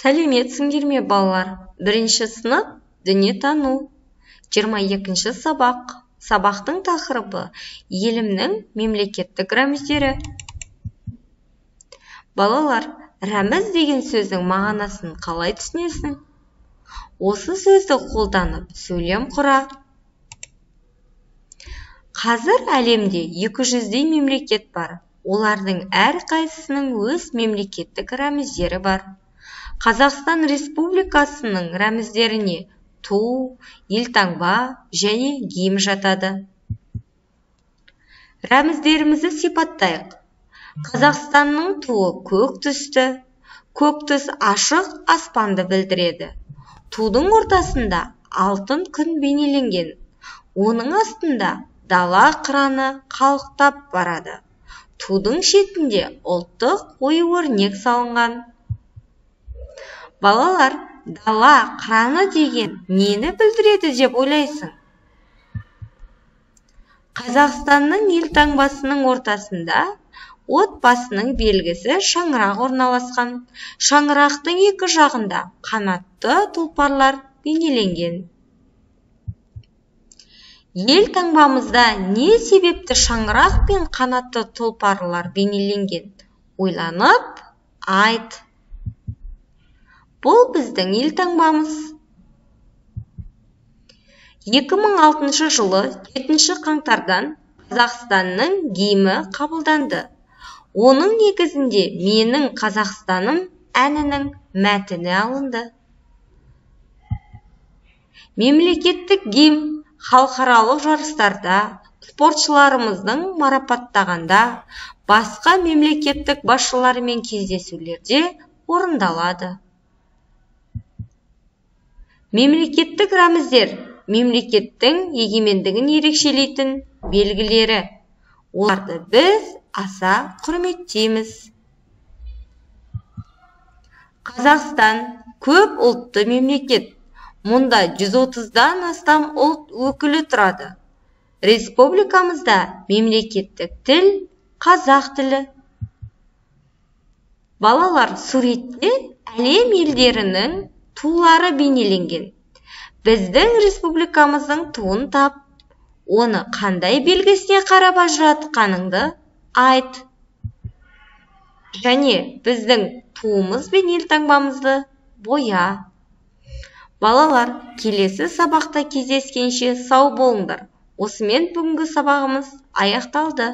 Сәлеметсіңдер ме, балалар? Бірінші сынып дүниетану. 22-ші сабақ. Сабақтың тақырыбы елімнің мемлекеттік рәміздері. Балалар, рәміз деген сөздің мағынасын қалай түсінесің? Осы сөзді қолданып сөйлем құра. Қазір әлемде 200-дей мемлекет бар. Олардың әрқайсысының өз мемлекеттік рәміздері бар. Қазақстан Республикасының рәміздеріне ту, елтаңба және гимн жатады. Рәміздерімізді сипаттайық. Қазақстанның туы көк түсті. Көк түс ашық аспанды білдіреді. Тудың ортасында алтын күн бейнеленген. Оның астында дала қыраны қалықтап барады. Тудың шетінде ұлттық ою-өрнек салынған. Балалар, дала қыраны деген нені білдіреді деп ойлайсың? Қазақстанның елтаңбасының ортасында отбасының белгісі шаңырақ орналасқан. Шаңырақтың екі жағында қанатты тұлпарлар бейнеленген. Елтаңбамызда не себепті шаңырақ пен қанатты тұлпарлар бейнеленген? Ойланып, айт. Бұл біздің елтаңбамыз. 2006 жылы 7 қаңтардан Қазақстанның гимні қабылданды. Оның негізінде «Менің Қазақстаным» әнінің мәтіні алынды. Мемлекеттік гимн халықаралық жарыстарда, спортшыларымыздың марапаттағанда, басқа мемлекеттік басшылармен кездесулерде орындалады. Мемлекеттік рәміздер мемлекеттің егемендігін ерекшелейтін белгілері. Оларды біз аса құрметтейміз. Қазақстан көп ұлтты мемлекет. Мұнда 130-дан астам ұлт өкілі тұрады. Республикамызда мемлекеттік тіл қазақ тілі. Балалар, суретте әлем елдерінің тулары бейнеленген. Біздің республикамыздың туын тап. Оны қандай белгісіне қарап ажыратқаныңды айт. Және біздің туымыз бен елтаңбамызды боя. Балалар, келесі сабақта кездескенше сау болыңдар. Осымен бүгінгі сабағымыз аяқталды.